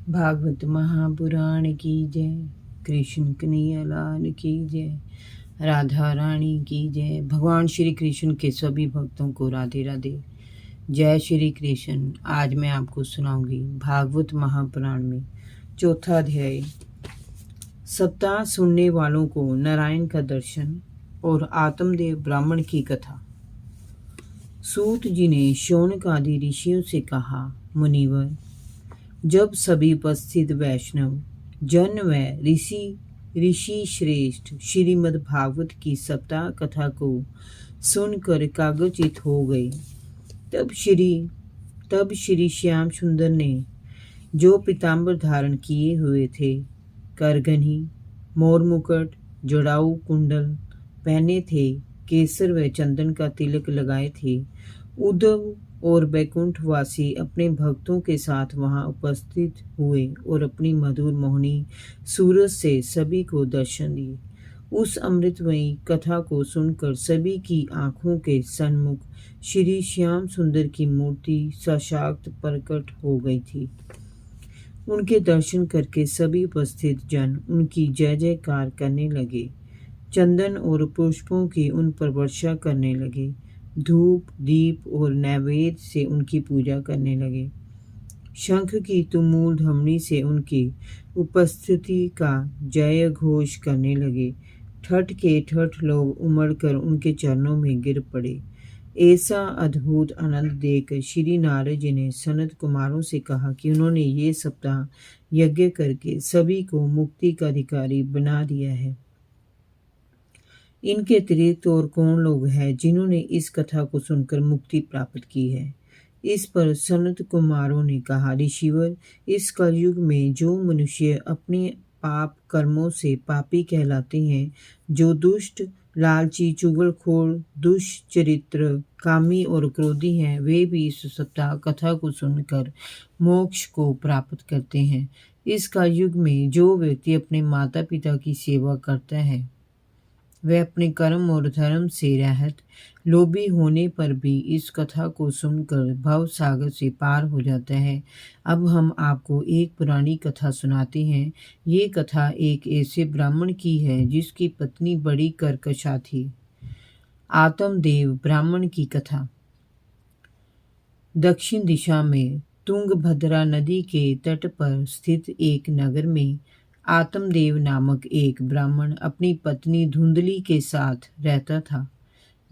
भागवत महापुराण की जय। कृष्ण कन्हैया लाल की जय। राधा रानी की जय। भगवान श्री कृष्ण के सभी भक्तों को राधे राधे। जय श्री कृष्ण। आज मैं आपको सुनाऊंगी भागवत महापुराण में चौथा अध्याय। सप्ताह सुनने वालों को नारायण का दर्शन और आत्मदेव ब्राह्मण की कथा। सूत जी ने शौनक आदि ऋषियों से कहा, मुनिवर, जब सभी उपस्थित वैष्णव जन व ऋषि श्रेष्ठ श्रीमद् भागवत की सप्ताह कथा को सुनकर कागचित हो गए, तब श्री श्याम सुंदर ने जो पीताम्बर धारण किए हुए थे, करघनी, मोर मुकुट, जड़ाऊ कुंडल पहने थे, केसर व चंदन का तिलक लगाए थे, उद्धव और बैकुंठवासी अपने भक्तों के साथ वहां उपस्थित हुए और अपनी मधुर मोहनी सूरज से सभी को दर्शन दिए। उस अमृतमयी कथा को सुनकर सभी की आंखों के सन्मुख श्री श्याम सुंदर की मूर्ति साक्षात प्रकट हो गई थी। उनके दर्शन करके सभी उपस्थित जन उनकी जय जयकार करने लगे, चंदन और पुष्पों की उन पर वर्षा करने लगे, धूप दीप और नैवेद्य से उनकी पूजा करने लगे, शंख की तुमुल ध्वनि से उनकी उपस्थिति का जय घोष करने लगे। ठठ के ठठ लोग उमड़कर उनके चरणों में गिर पड़े। ऐसा अद्भुत आनंद देखकर श्री नारद जी ने सनत कुमारों से कहा कि उन्होंने ये सप्ताह यज्ञ करके सभी को मुक्ति का अधिकारी बना दिया है। इनके अतिरिक्त और कौन लोग हैं जिन्होंने इस कथा को सुनकर मुक्ति प्राप्त की है। इस पर सनत कुमारों ने कहा, ऋषिवर, इस कलयुग में जो मनुष्य अपने पाप कर्मों से पापी कहलाते हैं, जो दुष्ट, लालची, चुगलखोर, दुष्चरित्र, कामी और क्रोधी हैं, वे भी इस सप्ताह कथा को सुनकर मोक्ष को प्राप्त करते हैं। इस कलयुग में जो व्यक्ति अपने माता पिता की सेवा करता है, वह अपने कर्म और धर्म से रहित लोभी होने पर भी इस कथा को सुनकर भव सागर से पार हो जाता है। अब हम आपको एक पुरानी कथा सुनाते हैं। ये कथा एक ऐसे ब्राह्मण की है जिसकी पत्नी बड़ी कर्कशा थी। आत्मदेव ब्राह्मण की कथा। दक्षिण दिशा में तुंगभद्रा नदी के तट पर स्थित एक नगर में आत्मदेव नामक एक ब्राह्मण अपनी पत्नी धुंधली के साथ रहता था।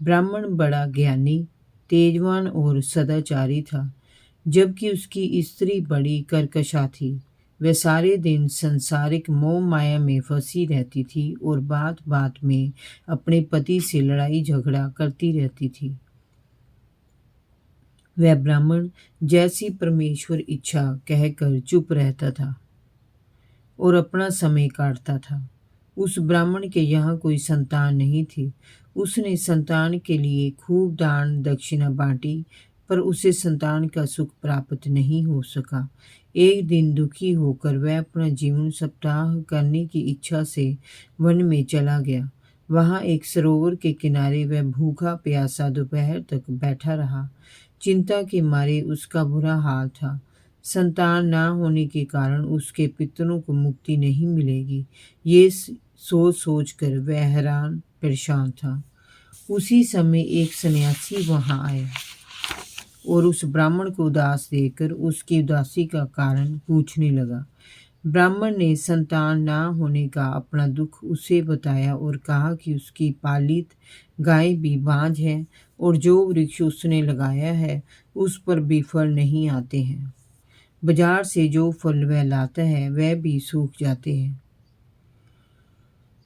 ब्राह्मण बड़ा ज्ञानी, तेजवान और सदाचारी था, जबकि उसकी स्त्री बड़ी कर्कशा थी। वह सारे दिन संसारिक मोह माया में फंसी रहती थी और बात बात में अपने पति से लड़ाई झगड़ा करती रहती थी। वह ब्राह्मण जैसी परमेश्वर इच्छा कहकर चुप रहता था और अपना समय काटता था। उस ब्राह्मण के यहाँ कोई संतान नहीं थी। उसने संतान के लिए खूब दान दक्षिणा बांटी, पर उसे संतान का सुख प्राप्त नहीं हो सका। एक दिन दुखी होकर वह अपना जीवन सप्ताह करने की इच्छा से वन में चला गया। वहाँ एक सरोवर के किनारे वह भूखा प्यासा दोपहर तक बैठा रहा। चिंता के मारे उसका बुरा हाल था। संतान न होने के कारण उसके पितरों को मुक्ति नहीं मिलेगी, ये सोच सोच कर वह हैरान परेशान था। उसी समय एक सन्यासी वहां आया और उस ब्राह्मण को उदास देखकर उसकी उदासी का कारण पूछने लगा। ब्राह्मण ने संतान न होने का अपना दुख उसे बताया और कहा कि उसकी पालित गाय भी बांझ है और जो वृक्ष उसने लगाया है उस पर भी फल नहीं आते हैं। बाजार से जो फल वह लाता है वह भी सूख जाते हैं।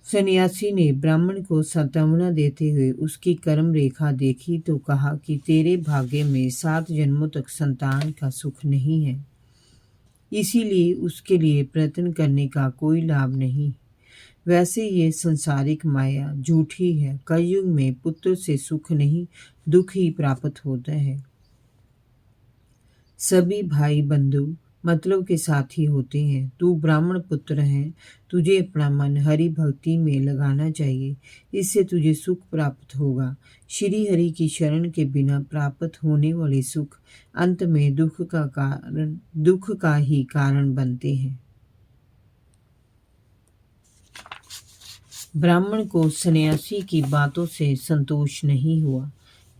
सन्यासी ने ब्राह्मण को सांत्वना देते हुए उसकी कर्म रेखा देखी तो कहा कि तेरे भाग्य में 7 जन्मों तक संतान का सुख नहीं है, इसीलिए उसके लिए प्रयत्न करने का कोई लाभ नहीं। वैसे ये संसारिक माया झूठी है। कलयुग में पुत्र से सुख नहीं, दुख ही प्राप्त होता है। सभी भाई बंधु मतलब के साथी होते हैं। तू ब्राह्मण पुत्र है, तुझे अपना मन हरि भक्ति में लगाना चाहिए, इससे तुझे सुख प्राप्त होगा। श्री हरि की शरण के बिना प्राप्त होने वाले सुख अंत में दुख का ही कारण बनते हैं। ब्राह्मण को सन्यासी की बातों से संतोष नहीं हुआ।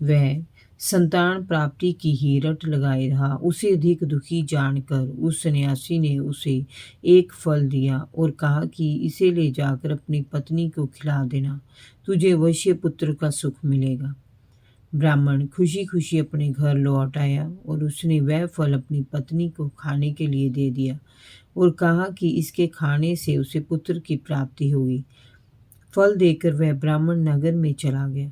वह संतान प्राप्ति की ही रट लगाए रहा। उसे अधिक दुखी जानकर उस सन्यासी ने उसे एक फल दिया और कहा कि इसे ले जाकर अपनी पत्नी को खिला देना, तुझे अवश्य पुत्र का सुख मिलेगा। ब्राह्मण खुशी खुशी अपने घर लौट आया और उसने वह फल अपनी पत्नी को खाने के लिए दे दिया और कहा कि इसके खाने से उसे पुत्र की प्राप्ति होगी। फल देकर वह ब्राह्मण नगर में चला गया।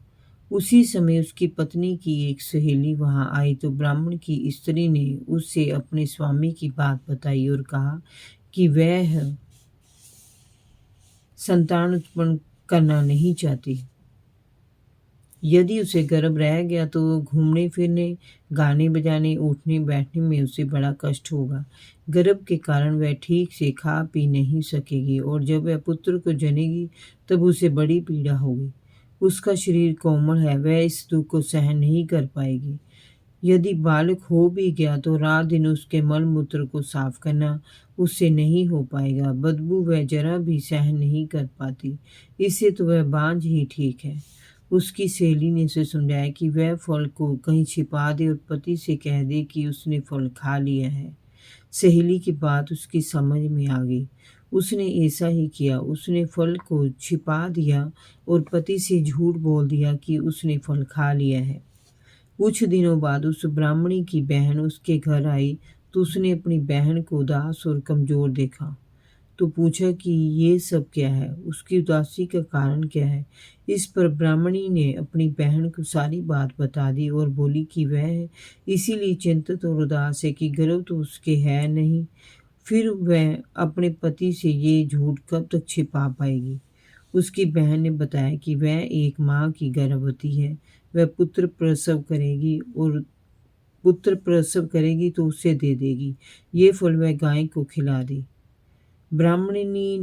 उसी समय उसकी पत्नी की एक सहेली वहां आई तो ब्राह्मण की स्त्री ने उससे अपने स्वामी की बात बताई और कहा कि वह संतान उत्पन्न करना नहीं चाहती। यदि उसे गर्भ रह गया तो घूमने फिरने, गाने बजाने, उठने बैठने में उसे बड़ा कष्ट होगा। गर्भ के कारण वह ठीक से खा पी नहीं सकेगी और जब वह पुत्र को जनेगी तब उसे बड़ी पीड़ा होगी। उसका शरीर कोमल है, वह इस दुख को सहन नहीं कर पाएगी। यदि बालक हो भी गया तो रात दिन उसके मल मूत्र को साफ करना उससे नहीं हो पाएगा। बदबू वह जरा भी सहन नहीं कर पाती, इससे तो वह बांझ ही ठीक है। उसकी सहेली ने उसे समझाया कि वह फल को कहीं छिपा दे और पति से कह दे कि उसने फल खा लिया है। सहेली की बात उसकी समझ में आ गई। उसने ऐसा ही किया। उसने फल को छिपा दिया और पति से झूठ बोल दिया कि उसने फल खा लिया है। कुछ दिनों बाद उस ब्राह्मणी की बहन उसके घर आई तो उसने अपनी बहन को उदास और कमजोर देखा तो पूछा कि ये सब क्या है, उसकी उदासी का कारण क्या है। इस पर ब्राह्मणी ने अपनी बहन को सारी बात बता दी और बोली कि वह इसीलिए चिंतित और उदास है कि गर्भ तो उसके है नहीं, फिर वह अपने पति से ये झूठ कब तक छिपा पाएगी। उसकी बहन ने बताया कि वह एक माँ की गर्भवती है, वह पुत्र प्रसव करेगी तो उसे दे देगी। ये फल वह गाय को खिला दे। ब्राह्मणी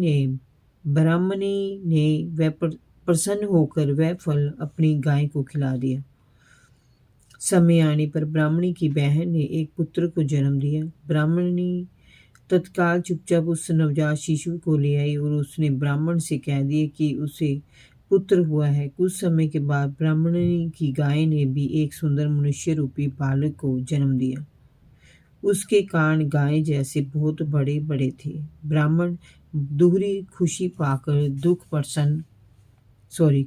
ने वह प्रसन्न होकर वह फल अपनी गाय को खिला दिया। समय आने पर ब्राह्मणी की बहन ने एक पुत्र को जन्म दिया। ब्राह्मणी तत्काल चुपचाप उस नवजात शिशु को ले आई और उसने ब्राह्मण से कह दिया कि उसे पुत्र हुआ है। कुछ समय के बाद ब्राह्मणी की गाय ने भी एक सुंदर मनुष्य रूपी बालक को जन्म दिया। उसके कान गाय जैसे बहुत बड़े बड़े थे। ब्राह्मण दोहरी खुशी पाकर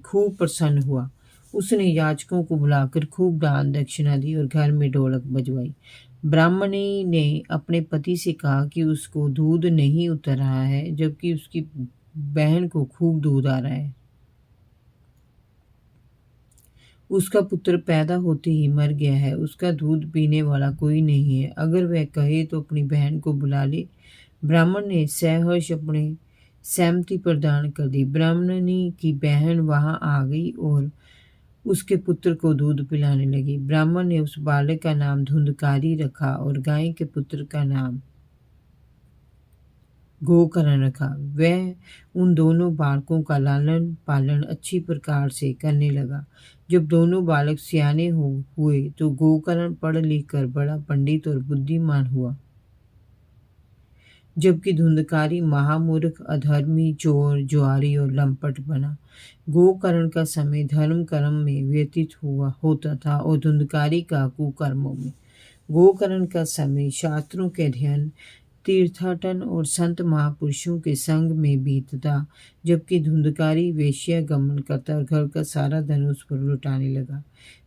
खूब प्रसन्न हुआ। उसने याचकों को बुलाकर खूब दान दक्षिणा दी और घर में ढोलक बजवाई। ब्राह्मणी ने अपने पति से कहा कि उसको दूध नहीं उतर रहा है जबकि उसकी बहन को खूब दूध आ रहा है। उसका पुत्र पैदा होते ही मर गया है, उसका दूध पीने वाला कोई नहीं है, अगर वह कहे तो अपनी बहन को बुला ले। ब्राह्मण ने सहर्ष अपने सहमति प्रदान कर दी। ब्राह्मणी की बहन वहां आ गई और उसके पुत्र को दूध पिलाने लगी। ब्राह्मण ने उस बालक का नाम धुंधकारी रखा और गाय के पुत्र का नाम गोकर्ण रखा। वह उन दोनों बालकों का लालन पालन अच्छी प्रकार से करने लगा। जब दोनों बालक सियाने हुए तो गोकर्ण पढ़ लिख कर बड़ा पंडित और बुद्धिमान हुआ, जबकि धुंधकारी महामूर्ख, अधर्मी, चोर, जुआरी और लंपट बना। गोकर्ण का समय धर्म कर्म में व्यतीत होता था और धुंधकारी का कुकर्मों में। गोकर्ण का समय शास्त्रों के अध्ययन, तीर्थाटन और संत महापुरुषों के संग में बीतता, जबकि धुंधकारी वेश्या गमन करता और घर का सारा धन उस पर लुटाने लगा।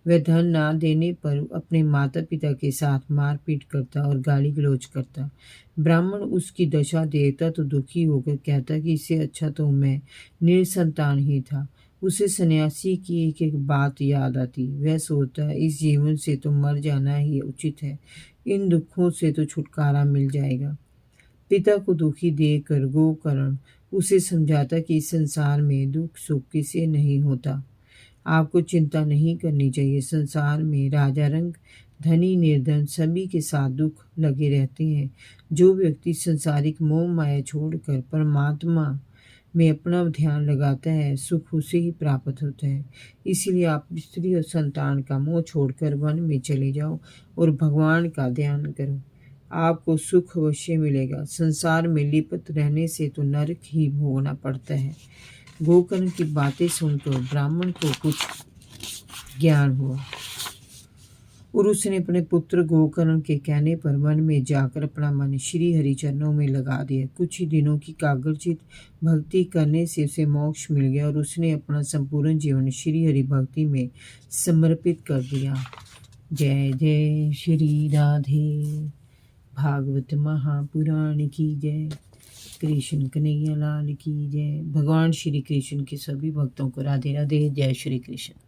वह धन ना देने पर अपने माता पिता के साथ मारपीट करता और गाली गलौज करता। ब्राह्मण उसकी दशा देखता तो दुखी होकर कहता कि इससे अच्छा तो मैं निसंतान ही था। उसे सन्यासी की एक एक बात याद आती। वह सोचता इस जीवन से तो मर जाना ही उचित है, इन दुखों से तो छुटकारा मिल जाएगा। पिता को दुखी देखकर गोकर्ण उसे समझाता कि इस संसार में दुख सुख किसे नहीं होता, आपको चिंता नहीं करनी चाहिए। संसार में राजा रंग धनी निर्धन सभी के साथ दुख लगे रहते हैं। जो व्यक्ति संसारिक मोह माया छोड़कर परमात्मा में अपना ध्यान लगाता है, सुख उसे ही प्राप्त होता है। इसलिए आप स्त्री और संतान का मोह छोड़कर वन में चले जाओ और भगवान का ध्यान करो, आपको सुख अवश्य मिलेगा। संसार में लिप्त रहने से तो नरक ही भोगना पड़ता है। गोकर्ण की बातें सुनकर ब्राह्मण को कुछ ज्ञान हुआ और उसने अपने पुत्र गोकर्ण के कहने पर वन में जाकर अपना मन श्री हरि चरणों में लगा दिया। कुछ ही दिनों की कागरचित भक्ति करने से उसे मोक्ष मिल गया और उसने अपना संपूर्ण जीवन श्री हरि भक्ति में समर्पित कर दिया। जय जय श्री राधे। भागवत महापुराण की जय। कृष्ण कन्हैया लाल की जय। भगवान श्री कृष्ण के सभी भक्तों को राधे राधे। जय श्री कृष्ण।